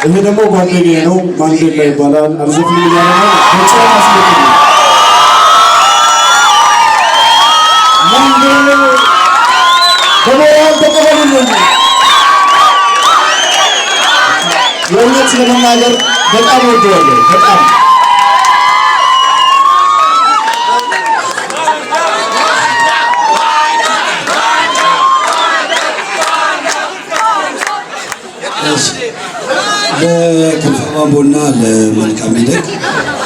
ይሄ ደግሞ ጓደኛዬ ነው ማንዴላ ይባላል አልዘፍን ይላል በጣም አስለቅኝ ማንዴላ በሞራል ተቀበሉልኝ የእውነት ለመናገር በጣም ወደዋለሁ በጣም ለከፋማቦና ለመልካም ይደግ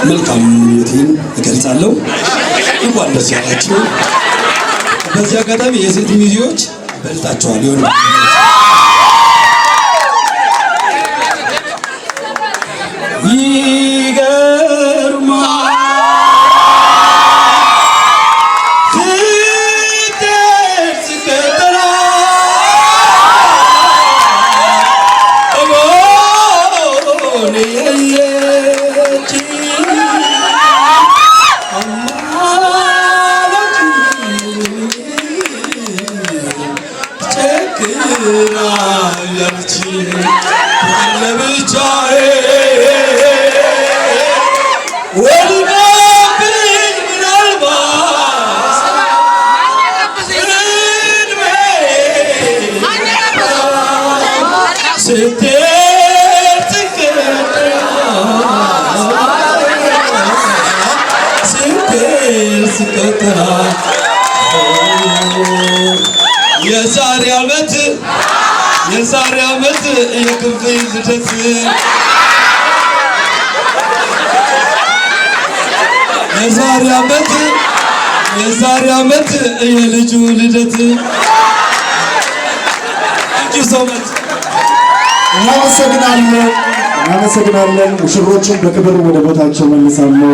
መልካም ምኞቴን እገልጻለሁ። እንኳን ደስ ያላችሁ። በዚህ አጋጣሚ የሴት ሚዜዎች በልጣቸዋል ይሆን የዛሬ ዓመት የክንፍይ ልደት የዛሬ ዓመት የልጁ ልደት እናመሰግናለን። ሙሽሮችን በክብር ወደ ቦታቸው መልሳለሁ።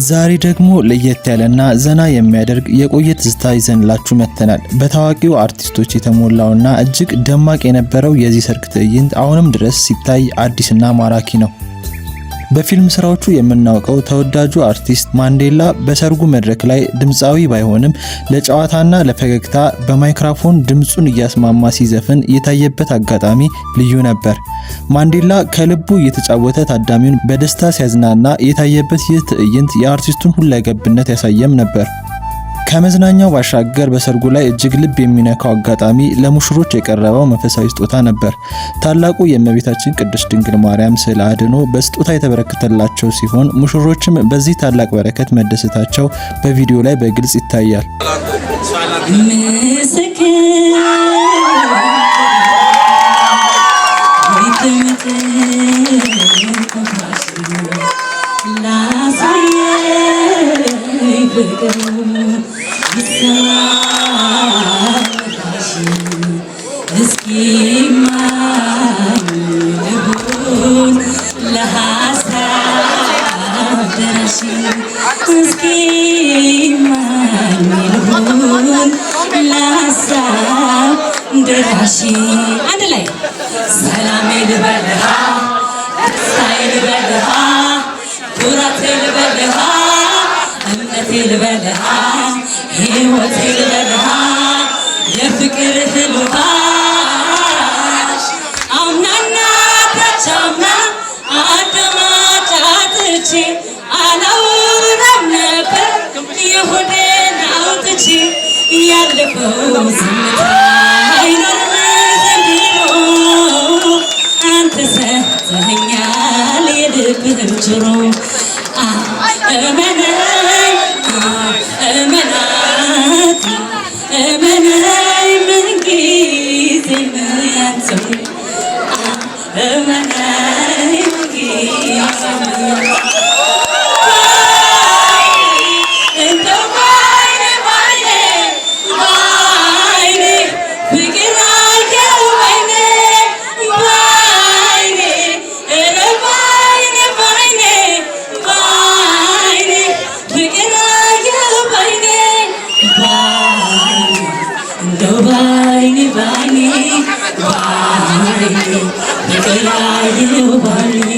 ዛሬ ደግሞ ለየት ያለና ዘና የሚያደርግ የቆየ ትዝታ ይዘንላችሁ መተናል። በታዋቂው አርቲስቶች የተሞላውና እጅግ ደማቅ የነበረው የዚህ ሰርግ ትዕይንት አሁንም ድረስ ሲታይ አዲስና ማራኪ ነው። በፊልም ስራዎቹ የምናውቀው ተወዳጁ አርቲስት ማንዴላ በሰርጉ መድረክ ላይ ድምፃዊ ባይሆንም ለጨዋታና ለፈገግታ በማይክሮፎን ድምጹን እያስማማ ሲዘፍን የታየበት አጋጣሚ ልዩ ነበር። ማንዴላ ከልቡ እየተጫወተ ታዳሚውን በደስታ ሲያዝናና የታየበት ይህ ትዕይንት የአርቲስቱን ሁለገብነት ያሳየም ነበር። ከመዝናኛው ባሻገር በሰርጉ ላይ እጅግ ልብ የሚነካው አጋጣሚ ለሙሽሮች የቀረበው መንፈሳዊ ስጦታ ነበር። ታላቁ የእመቤታችን ቅድስት ድንግል ማርያም ስዕለ አድኅኖ በስጦታ የተበረከተላቸው ሲሆን ሙሽሮችም በዚህ ታላቅ በረከት መደሰታቸው በቪዲዮ ላይ በግልጽ ይታያል። አንድ ላይ ሰላም ልበልሃ ሳይል በልሃ ኩራት ልበልሃ እምነት ልበልሃ ሕይወት ልበልሃ የፍቅር ህልውሃ አምናና ተቻምና አዳማጫትቼ አላውራም ነበር አለፈው ዝምታ አይኖርም ዘንድሮ አንተ ሰጥተኸኛል የልብህን ጆሮ እመነኝ እመናት እመነኝ ምንጊዜም ያንተው እመነኝ ምንጊዜም እንደው ባይኔ ባይኔ ባይኔ ፍቅር አየሁ ባይኔ ባይኔ ኧረ ባይኔ ባይኔ ባይኔ ፍቅር አየሁ ባይኔ ባይኔ እንደው ባይኔ ባይኔ ባይኔ ፍቅር አየሁ ባይኔ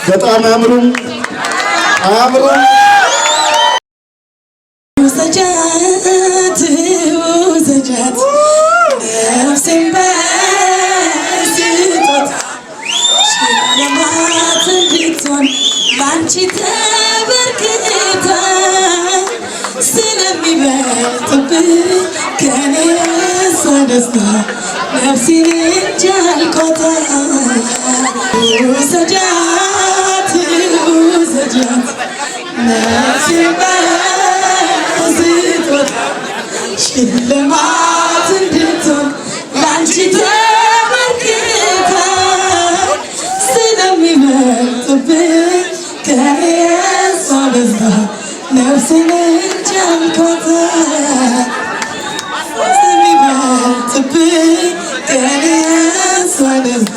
በጣም አያምሩም? አያምሩም? ውሰጃት ውሰጃት ነፍሴን በስጦታ ሽልማት እንድትሆን ባንቺ ተበርክታ ስለሚበልጥብኝ ከኔ የሷ ደስታ ነፍሴን እንጂ አልኳት ውሰጃት ውሰጃት ነፍሴን በስጦታ ሽልማት እንድትሆን ላንቺ ተበርክታ ስለሚበልጥብኝ ከኔ የሷ ደስታ ነፍሴን እንጂ አልኳት ስለሚበልጥብኝ ከኔ የሷ ደስታ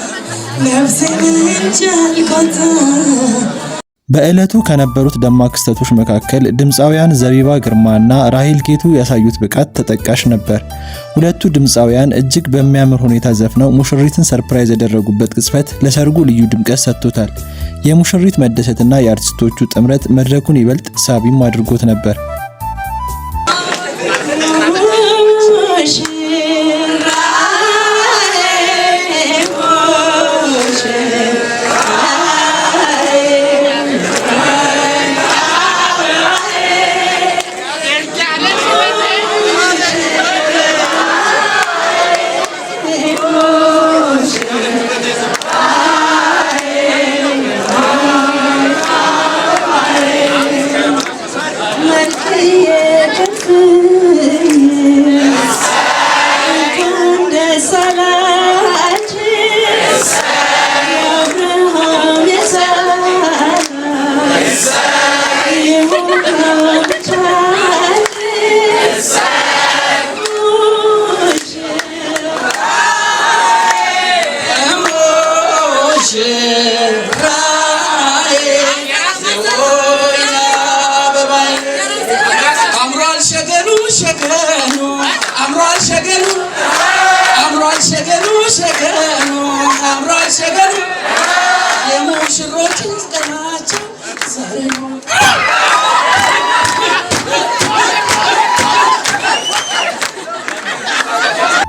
ነፍሴን እንጂ አልኳት። በዕለቱ ከነበሩት ደማቅ ክስተቶች መካከል ድምፃውያን ዘቢባ ግርማና ራሄል ጌቱ ያሳዩት ብቃት ተጠቃሽ ነበር። ሁለቱ ድምፃውያን እጅግ በሚያምር ሁኔታ ዘፍነው ሙሽሪትን ሰርፕራይዝ ያደረጉበት ቅጽበት ለሰርጉ ልዩ ድምቀት ሰጥቶታል። የሙሽሪት መደሰትና የአርቲስቶቹ ጥምረት መድረኩን ይበልጥ ሳቢም አድርጎት ነበር።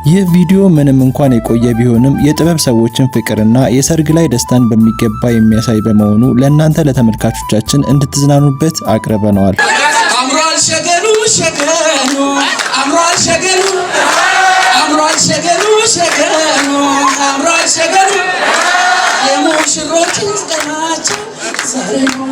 ይህ ቪዲዮ ምንም እንኳን የቆየ ቢሆንም የጥበብ ሰዎችን ፍቅርና የሰርግ ላይ ደስታን በሚገባ የሚያሳይ በመሆኑ ለእናንተ ለተመልካቾቻችን እንድትዝናኑበት አቅርበነዋል። አምሯል ሸገኑ ሸገኑ አምሯል ሸገኑ አምሯል ሸገኑ ሸገኑ አምሯል ሸገኑ የሙሽሮች ቀናቸው ዛሬ ነው።